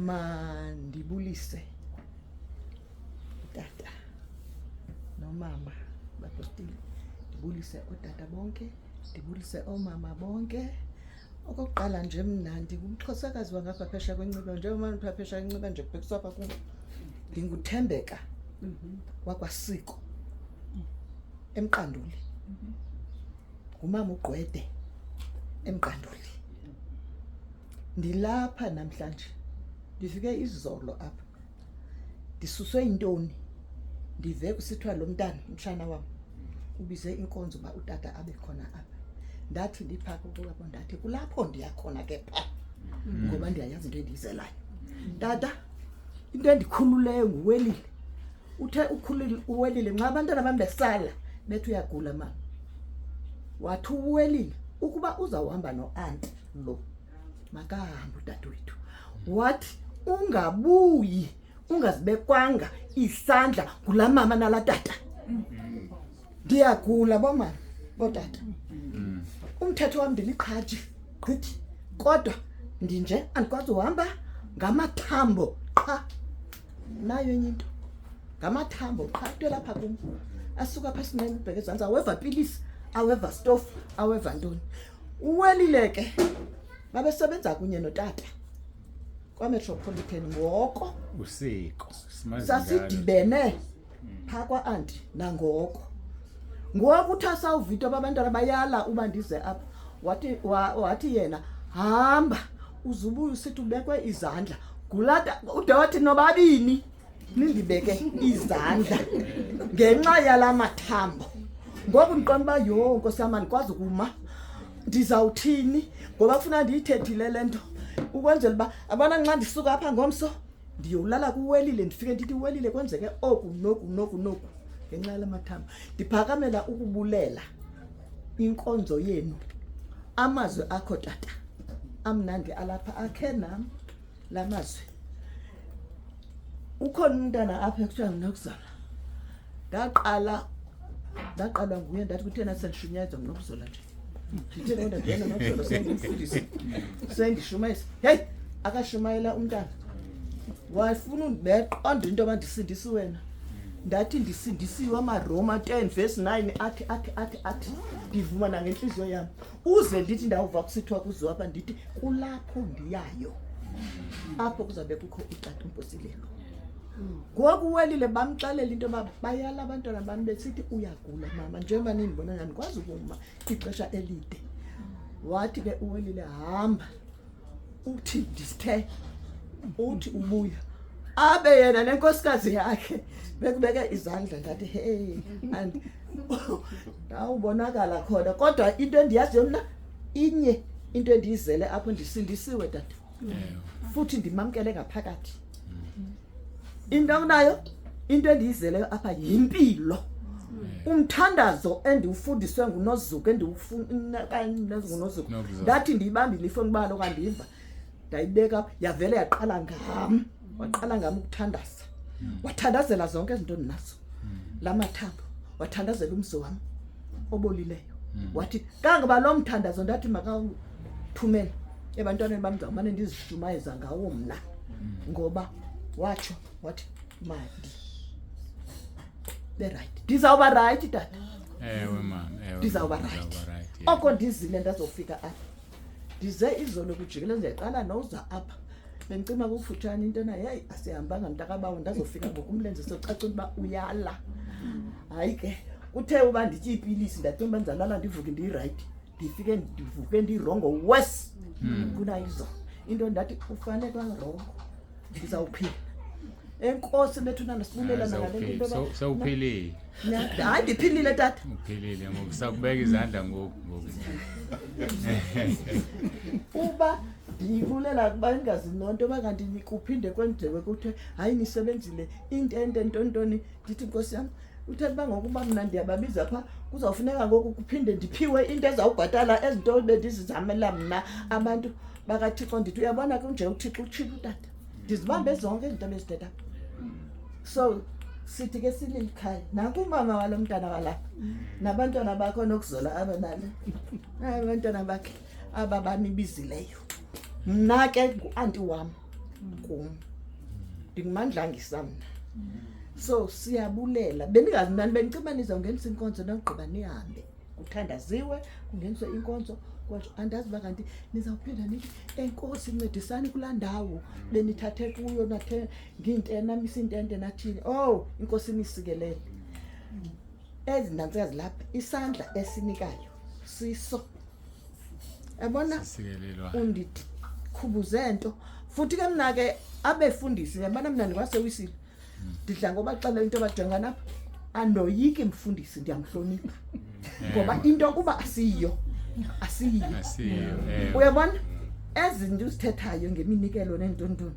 mandibulise tata nomama baphostile, ndibulise otata bonke, ndibulise omama bonke. Okokuqala nje mna ndingumXhosakazi wangapha phesha kweNciba, njengoba ngipha phesha kweNciba nje kubhekiswa apha kum. NdinguThembeka wakwasiko eMqanduli, ngumama uGqwede eMqanduli. Ndilapha namhlanje, ndifike izolo apha, ndisuswe yintoni, ndive kusithiwa lo mntana umtshana wam ubize inkonzo uba utata abe khona apha. Ndathi ndiphaka ukuba ndathi kulapho ndiyakhona ke pha, ngoba ndiyayazi into endiyizelayo. Tata, into endikhululeyo nguWelile. Uthe ukhulile uWelile nxa abantwana bam besala bethi uyagula mama. Wathi uWelile ukuba uzawuhamba noanti lo makahambe udadewethu. Wathi ungabuyi ungazibekwanga isandla kula mama nala tata. Ndiyagula bomama botata. Umthetho wami ndiliqhaji gqithi, kodwa ndinje andikwazi uhamba ngamathambo qha. Nayo enye into ngamathambo qha into lapha kum. Asuka pha sinene ubheke ezantsi, aweva pilisi, aweva stofu, aweva ntoni. uWelile ke babesebenza kunye notata kwaMetropolitan ngoko usiko sasidibene phaa kwa-anti nangoko. Ngoku uthi asawuvita abantwana bayala uba ndize apha, wathi yena hamba uzubuya usithi ubekwe izandla gulata. Ude wathi nobabini nindibeke izandla ngenxa yala mathambo. Ngoku ndiqonda uba yho Nkosi yam andikwazi ukuma, ndizawuthini ngoba kufuna ndiyithethile le nto ukwenzela uba abana nxa ndisuka apha ngomso ndiyolala kuWelile, ndifike ndithi uWelile kwenzeke oku noku ngenxa yala mathambo. Ndiphakamela ukubulela inkonzo yenu, amazwi akho tata amnandi alapha akhe nam la mazwi. Ukhona umntana apha ekuthiwa nguNokuzala. Ndaqalwa nguye ndathi kuthena sendishunyayezwa nguNokuzala nje. Nditheni kodwa ndiyena Nokuzala sendimfundisa sendishumayisa. Heyi akashumayela umntana wafuna undibeqonda into yoba ndisindisi wena. Ndathi ndisindisiwe amaRoma 10 verse 9 athi ndivuma nangenhliziyo yami. Uze ndithi ndawuva kusithiwa kuziwa apha ndithi kulapho ndiyayo apho kuzabe kukho utata uMposilelo. Ngoku uWelile bamxelela into yoba bayala abantwana bami besithi uyagula mama, njengoba nindibona ngandikwazi ukuma ixesha elide. Wathi ke uWelile hamba uthi ndisithe uthi ubuya abe yena nenkosikazi yakhe bekubeke izandla. Ngathi hey and awubonakala khona, kodwa into endiyaziyo mna inye into endiyizele apho ndisindisiwe tata, futhi ndimamkele ngaphakathi. Into nayo into endiyizeleyo apha yimpilo, umthandazo endiwufundiswe nguNozuko nguNozuko. Ndathi ndiyibambile ifoni balo kandiva ndayibeka apha, yavele yaqala ngam, waqala ngam ukuthandaza. Wathandazela zonke izinto endinazo la mathambo, wathandazela umzi wami obolileyo. Wathi kangoba lo mthandazo ndathi makawuthumele ebantwaneni bam ndizawumane ndizishumayeza ngawo mna, ngoba watsho wathi mandi be-right, ndizawuba right tata. Ewe mama, Ndizawuba right. Oko ndizile ndazofika apha, ndize izolo kujikile ndiyaqala noza apha. Bendicima kufutshane into na hey asihambanga mntakabawo ndazofika ngokumlenze socacula uba uyala. Hayi ke uthe uba nditye ipilisi ndacinga uba ndizalala ndivuke ndi-right, ndifike ndivuke ndirongo worse kunayizo into. Ndathi ufane kwangirongo ndizawuphila. Enkosi bethuna nasibulela nangale nto yoba sewuphilile. Hayi ndiphilile tata. Uphilile ngoku sakubeka izandla ngoku. Uba ndibulela kuba ingazi nonto yoba kanti kuphinde kwenzeke kuthiwe hayi nisebenzile intente ntontoni. Ndithi Nkosi yam uthetha uba ngokuba mna ndiyababiza phaa kuzawufuneka ngoku kuphinde ndiphiwe into ezawubhatala ezinto bendizizamela mna abantu bakaThixo. Ndithi uyabona ke nje uThixo utshilo tata, ndizibambe zonke izinto bezithetha. So sithi ke sililikhaya nakumama walo mntana walapha nabantwana bakho Nokuzala abanalo abantwana bakhe aba banibizileyo. Mna ke nguanti wam kum ndingumandlangisa mna so siyabulela benikazi mna benicima nizawungenisa inkonzo nogqiba nihambe kuthandaziwe kungeniswe inkonzo kwathi andazi uba kanti nizawuphinda nithi enkosi ncedisani kulaa ndawo benithathe kuyo nathe ngintena misintente nathini oh inkosi nisikelele ezi nantsikazi lapha isandla esinikayo siso yabona Sikelelwa. undikhubuze nto futhi ke mna ke abefundisi yabona mna ndikwasewisile ndidla ngobaxelela into abajongana apha andoyiki mfundisi ndiyamhlonipha ngoba into kuba asiyo Asiyo. uyabona ezinto uzithethayo ngeminikelo nentontoni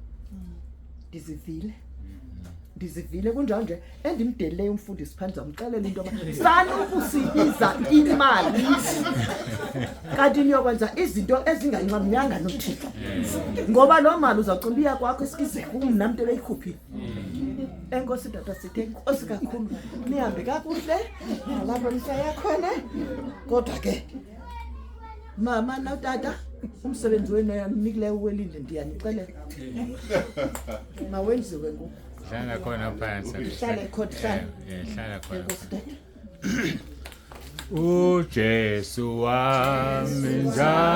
ndizivile kunjalo nje endimdelele umfundisi phandle zamxelela into yoba sanukusibiza imali kanti niyokwenza izinto ezingancamnyanga nothixo ngoba loo mali uzawucimba iya kwakho esikize kum nam nto beyikhuphile enkosi tata sithe enkosi kakhulu nihambe kakuhle nalapho nisaya khona kodwa ke mama notata umsebenzi wenu yanikileyo welinde ndiyanixelela mawenziwe ngoku Hlala khona phansi. hlale khona hlale Hlala khona. enkosi tata uJesu wami njalo